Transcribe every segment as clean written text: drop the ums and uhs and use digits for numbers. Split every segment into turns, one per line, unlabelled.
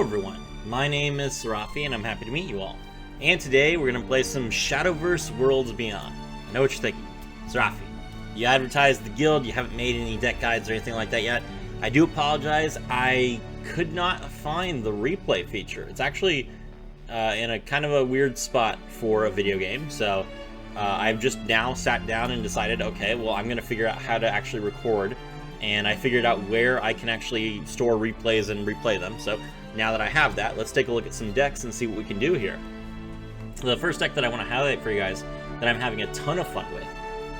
everyone, my name is Serafi and I'm happy to meet you all. And today we're going to play some Shadowverse Worlds Beyond. I know what you're thinking. Serafi, you advertised the guild, you haven't made any deck guides or anything like that yet. I do apologize, I could not find the replay feature. It's actually in a kind of a weird spot for a video game, so I've just now sat down and decided, okay, well, I'm going to figure out how to actually record, and I figured out where I can actually store replays and replay them. So now that I have that, let's take a look at some decks and see what we can do here. The first deck that I want to highlight for you guys that I'm having a ton of fun with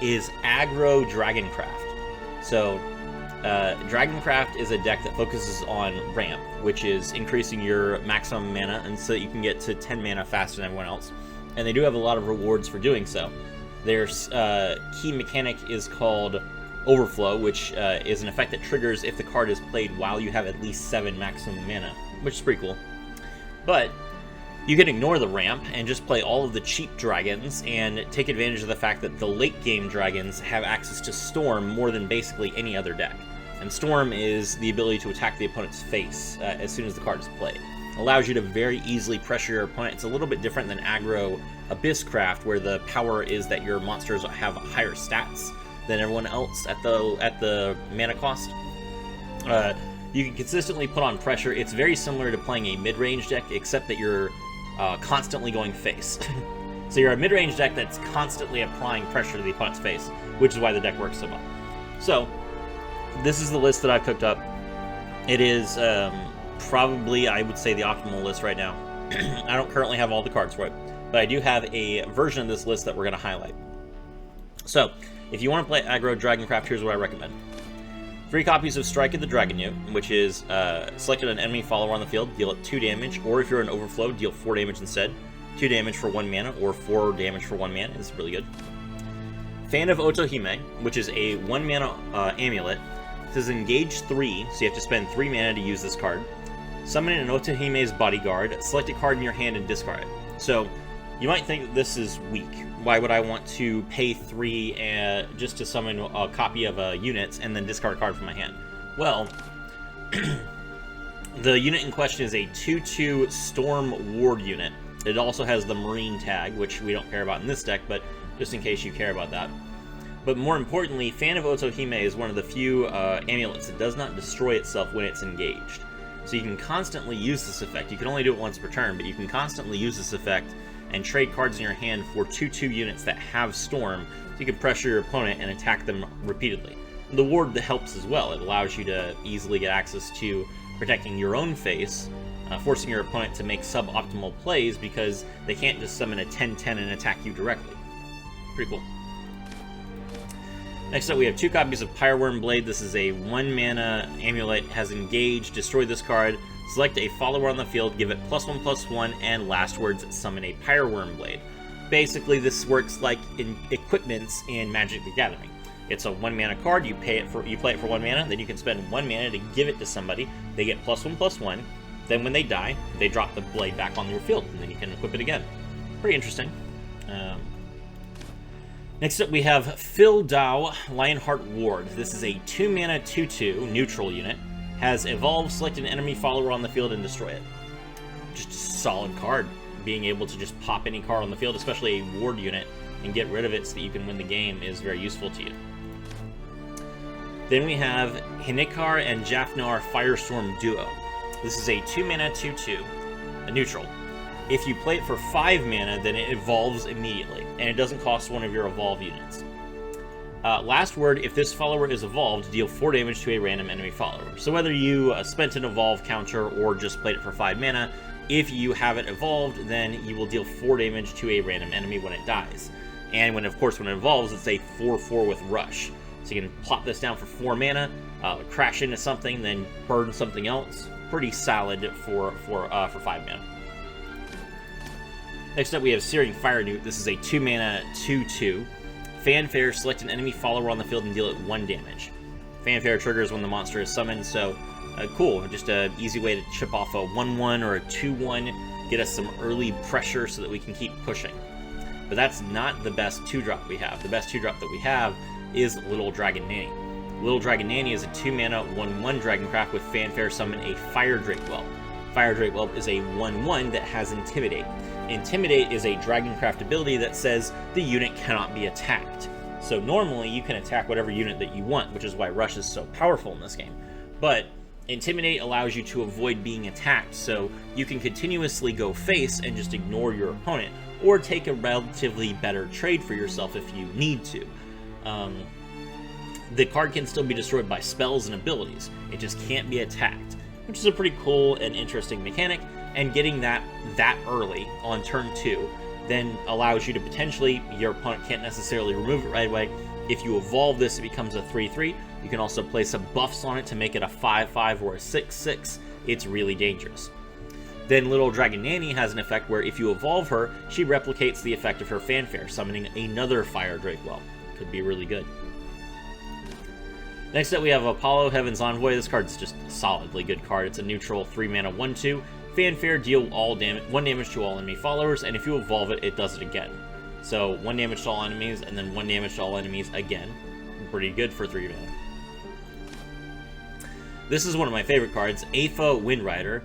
is Aggro Dragoncraft. So Dragoncraft is a deck that focuses on ramp, which is increasing your maximum mana and so that you can get to 10 mana faster than everyone else. And they do have a lot of rewards for doing so. Their key mechanic is called Overflow, which is an effect that triggers if the card is played while you have at least 7 maximum mana, which is pretty cool. But you can ignore the ramp and just play all of the cheap dragons and take advantage of the fact that the late game dragons have access to Storm more than basically any other deck. And Storm is the ability to attack the opponent's face as soon as the card is played. It allows you to very easily pressure your opponent. It's a little bit different than Aggro Abysscraft, where the power is that your monsters have higher stats than everyone else at the mana cost. You can consistently put on pressure. It's very similar to playing a mid-range deck, except that you're constantly going face. So you're a mid-range deck that's constantly applying pressure to the opponent's face, which is why the deck works so well. So this is the list that I've cooked up. It is probably, I would say, the optimal list right now. I don't currently have all the cards for it, but I do have a version of this list that we're going to highlight. So if you want to play Aggro Dragoncraft, here's what I recommend. 3 copies of Strike of the Dragon Newt, which is selected an enemy follower on the field, deal it 2 damage, or if you're an Overflow, deal 4 damage instead. 2 damage for 1 mana, or 4 damage for 1 mana is really good. Fan of Otohime, which is a 1 mana amulet. It says engage 3, so you have to spend 3 mana to use this card. Summon an Otohime's bodyguard, select a card in your hand and discard it. So you might think that this is weak. Why would I want to pay 3 just to summon a copy of a unit and then discard a card from my hand? Well, the unit in question is a 2/2 Storm Ward unit. It also has the Marine tag, which we don't care about in this deck, but just in case you care about that. But more importantly, Fan of Otohime is one of the few amulets that does not destroy itself when it's engaged. So you can constantly use this effect. You can only do it once per turn, but you can constantly use this effect and trade cards in your hand for 2/2 units that have Storm, so you can pressure your opponent and attack them repeatedly. The ward that helps as well. It allows you to easily get access to protecting your own face, forcing your opponent to make suboptimal plays because they can't just summon a 10/10 and attack you directly. Pretty cool. Next up, we have 2 copies of Pyreworm Blade. This is a 1 mana amulet, has engaged, destroy this card, select a follower on the field, give it +1/+1, and last words, summon a Pyreworm Blade. Basically, this works like in equipments in Magic the Gathering. It's a 1 mana card, you play it for 1 mana, then you can spend 1 mana to give it to somebody, they get +1/+1, then when they die, they drop the blade back on your field, and then you can equip it again. Pretty interesting. Next up, we have Phil Dow Lionheart Ward. This is a 2 mana 2/2 neutral unit. Has evolve, select an enemy follower on the field, and destroy it. Just a solid card. Being able to just pop any card on the field, especially a ward unit, and get rid of it so that you can win the game is very useful to you. Then we have Hinikar and Jafnar Firestorm Duo. This is a 2 mana 2/2, a neutral. If you play it for 5 mana, then it evolves immediately, and it doesn't cost one of your evolve units. Last word, if this follower is evolved, deal 4 damage to a random enemy follower. So whether you spent an evolve counter or just played it for 5 mana, if you have it evolved, then you will deal 4 damage to a random enemy when it dies. And when it evolves, it's a 4/4 with Rush. So you can plop this down for 4 mana, crash into something, then burn something else. Pretty solid for 5 mana. Next up, we have Searing Fire Newt. This is a 2 mana 2/2. Fanfare, select an enemy follower on the field and deal it 1 damage. Fanfare triggers when the monster is summoned, so cool. Just an easy way to chip off a 1/1 or a 2/1, get us some early pressure so that we can keep pushing. But that's not the best 2-drop we have. The best 2-drop that we have is Little Dragon Nanny. Little Dragon Nanny is a 2 mana 1/1 Dragoncraft with Fanfare, summon a Fire Drake Well. Fire Drake Whelp is a 1/1 that has Intimidate. Intimidate is a Dragoncraft ability that says the unit cannot be attacked. So normally you can attack whatever unit that you want, which is why Rush is so powerful in this game. But Intimidate allows you to avoid being attacked, so you can continuously go face and just ignore your opponent, or take a relatively better trade for yourself if you need to. The card can still be destroyed by spells and abilities, it just can't be attacked, which is a pretty cool and interesting mechanic, and getting that early on turn 2 then allows you to potentially, your opponent can't necessarily remove it right away. If you evolve this, it becomes a 3/3. You can also place some buffs on it to make it a 5/5 or a 6/6. It's really dangerous. Then Little Dragon Nanny has an effect where if you evolve her, she replicates the effect of her Fanfare, summoning another Fire Drake Whelp. Could be really good. Next up we have Apollo, Heaven's Envoy. This card's just a solidly good card. It's a neutral 3-mana 1/2. Fanfare, deal 1 damage to all enemy followers, and if you evolve it, it does it again. So 1 damage to all enemies, and then 1 damage to all enemies again. Pretty good for 3 mana. This is one of my favorite cards, Aoife Windrider.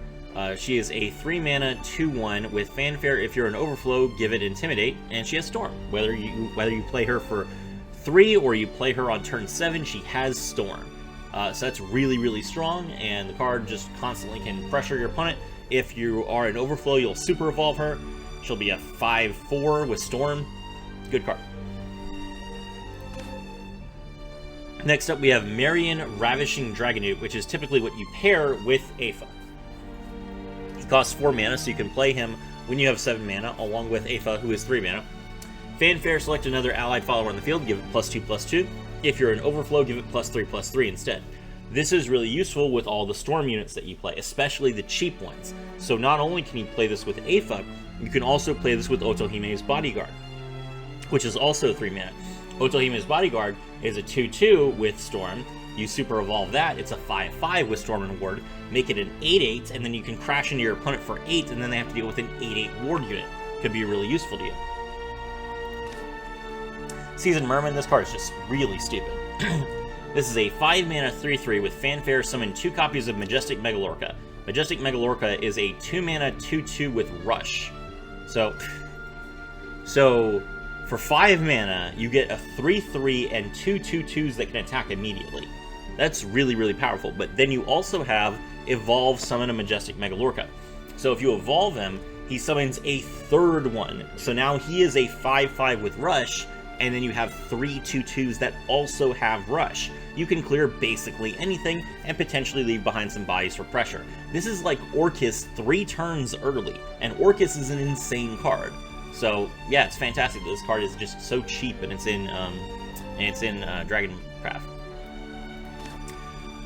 She is a 3-mana 2/1 with Fanfare. If you're an Overflow, give it Intimidate, and she has Storm. Whether you play her for 3 or you play her on turn 7, she has Storm. So that's really, really strong, and the card just constantly can pressure your opponent. If you are an Overflow, you'll Super Evolve her. She'll be a 5/4 with Storm. Good card. Next up, we have Marion Ravishing Dragonute, which is typically what you pair with Aoife. He costs 4 mana, so you can play him when you have 7 mana, along with Aoife, who is 3 mana. Fanfare, select another allied follower on the field, give it +2/+2. If you're an Overflow, give it +3/+3 instead. This is really useful with all the Storm units that you play, especially the cheap ones. So not only can you play this with Aoife, you can also play this with Otohime's Bodyguard, which is also 3 mana. Otohime's Bodyguard is a 2/2 with Storm. You Super Evolve that, it's a 5/5 with Storm and Ward. Make it an 8/8, and then you can crash into your opponent for 8, and then they have to deal with an 8/8 Ward unit. Could be really useful to you. Seasoned Merman, this card is just really stupid. This is a 5 mana 3/3 with Fanfare. Summon 2 copies of Majestic Megalorca. Majestic Megalorca is a 2 mana 2/2 with Rush. So for 5 mana, you get a 3/3 and 2 2/2s that can attack immediately. That's really, really powerful. But then you also have Evolve, Summon a Majestic Megalorca. So if you evolve him, he summons a 3rd one. So now he is a 5/5 with Rush, and then you have 3 2/2s that also have Rush. You can clear basically anything and potentially leave behind some bodies for pressure. This is like Orcus 3 turns early, and Orcus is an insane card. So yeah, it's fantastic. This card is just so cheap, and it's in Dragoncraft.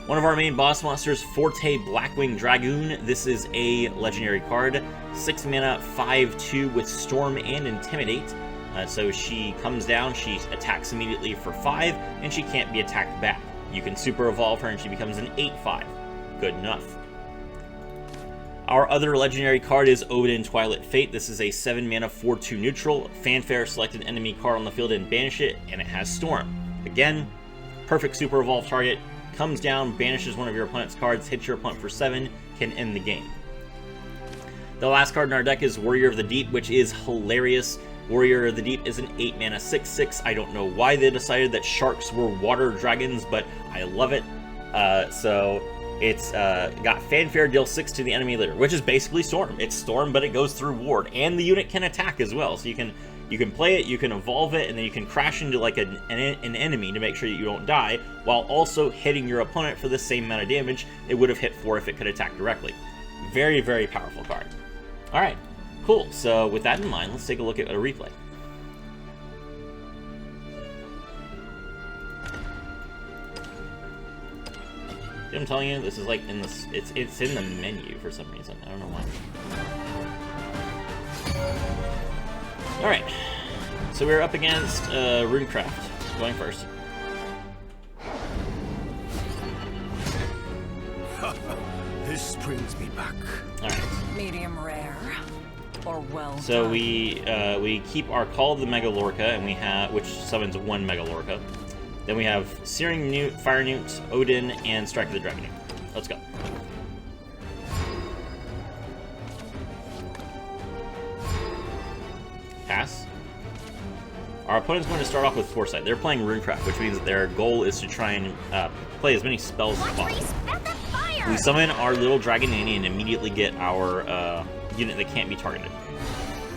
One of our main boss monsters, Forte Blackwing Dragoon. This is a legendary card, 6 mana 5/2 with Storm and Intimidate. So she comes down, she attacks immediately for 5, and she can't be attacked back. You can Super Evolve her and she becomes an 8/5. Good enough. Our other legendary card is Odin Twilight Fate. This is a 7 mana 4/2 neutral. Fanfare, select an enemy card on the field and banish it, and it has Storm. Again, perfect Super Evolve target. Comes down, banishes one of your opponent's cards, hits your opponent for 7, can end the game. The last card in our deck is Warrior of the Deep, which is hilarious. Warrior of the Deep is an 8 mana 6/6. I don't know why they decided that sharks were water dragons, but I love it. So it's got Fanfare, deal 6 to the enemy leader, which is basically Storm. It's Storm, but it goes through Ward, and the unit can attack as well. So you can play it, you can evolve it, and then you can crash into like an enemy to make sure that you don't die, while also hitting your opponent for the same amount of damage it would have hit for if it could attack directly. Very, very powerful card. All right. Cool, so with that in mind, let's take a look at a replay. See what I'm telling you? This is like in this, it's in the menu for some reason. I don't know why. Alright, so we're up against Runecraft, going first.
This brings me back.
Alright.
Medium rare. Or well
so
done.
we keep our Call of the Megalorca, and we have, which summons 1 Megalorca. Then we have Searing Newt, Fire Newt, Odin, and Strike of the Dragon Newt. Let's go. Pass. Our opponent's going to start off with Foresight. They're playing Runecraft, which means that their goal is to try and play as many spells as possible. We summon our little Dragon Nanny and immediately get our unit that can't be targeted.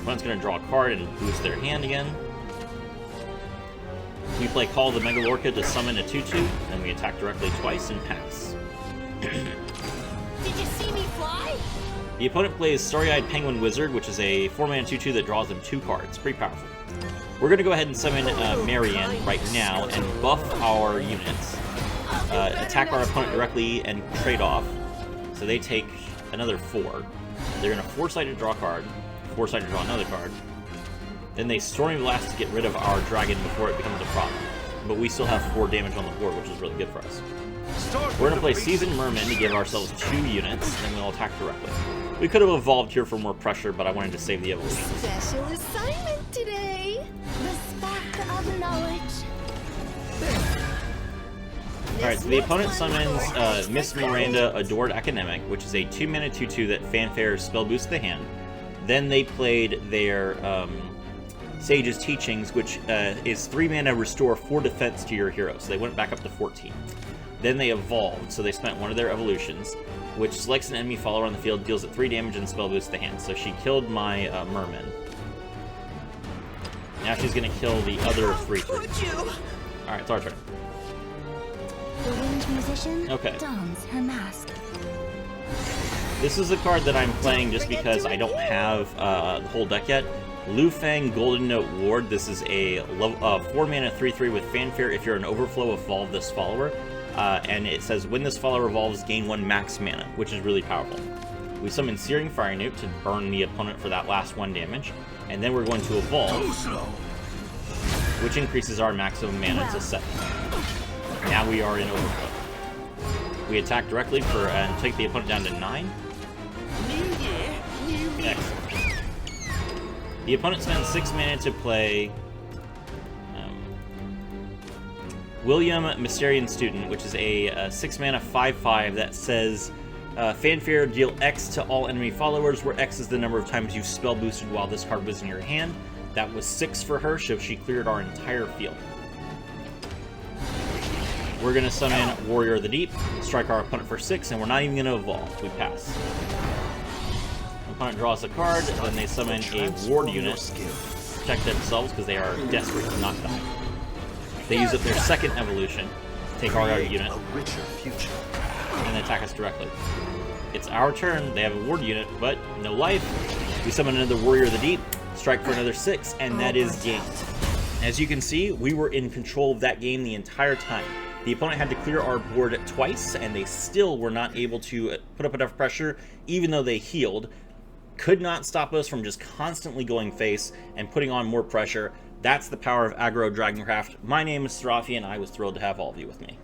Opponent's going to draw a card and boost their hand again. We play Call the Megalorca to summon a 2/2, and we attack directly twice and pass.
Did you see me fly?
The opponent plays Starry-Eyed Penguin Wizard, which is a 4-mana 2/2 that draws them 2 cards. Pretty powerful. We're going to go ahead and summon Marianne right now and buff our units. Attack our opponent directly and trade off. So they take another 4. They're going to Foresight to draw a card, Foresight to draw another card. Then they Stormy Blast to get rid of our dragon before it becomes a problem. But we still have 4 damage on the board, which is really good for us. We're going to play Seasoned Merman to give ourselves 2 units, and we'll attack directly. We could have evolved here for more pressure, but I wanted to save the evolution.
Special assignment today. The spark of knowledge.
Alright, so the opponent summons Miss Miranda, Adored Academic, which is a 2-mana 2/2 that fanfare spell boosts the hand. Then they played their Sage's Teachings, which is 3 mana restore 4 defense to your hero, so they went back up to 14. Then they evolved, so they spent one of their evolutions, which selects an enemy follower on the field, deals it 3 damage, and spell boosts the hand. So she killed my Merman. Now she's going to kill the other 3/3. Alright, it's our turn.
The winged musician dons her mask.
This is a card that I'm playing just because I don't have the whole deck yet. Lu Fang Golden Note Ward. This is a 4-mana 3/3 with fanfare. If you're an overflow, evolve this follower. And it says, when this follower evolves, gain 1 max mana, which is really powerful. We summon Searing Fire Newt to burn the opponent for that last 1 damage. And then we're going to evolve, which increases our maximum mana to 7. Now we are in overflow. We attack directly for and take the opponent down to 9. Excellent. The opponent spends 6 mana to play William Mysterian Student, which is a 6-mana 5/5 that says fanfare, deal X to all enemy followers, where X is the number of times you've spell boosted while this card was in your hand. That was 6 for her, so she cleared our entire field. We're going to summon Warrior of the Deep, strike our opponent for 6, and we're not even going to evolve. We pass. Opponent draws a card, then they summon a Ward unit to protect themselves because they are desperate to not die. They use up their 2nd evolution, take our unit, and they attack us directly. It's our turn. They have a Ward unit, but no life. We summon another Warrior of the Deep, strike for another 6, and that is game. As you can see, we were in control of that game the entire time. The opponent had to clear our board twice, and they still were not able to put up enough pressure, even though they healed. Could not stop us from just constantly going face and putting on more pressure. That's the power of Aggro Dragoncraft. My name is Serafi, and I was thrilled to have all of you with me.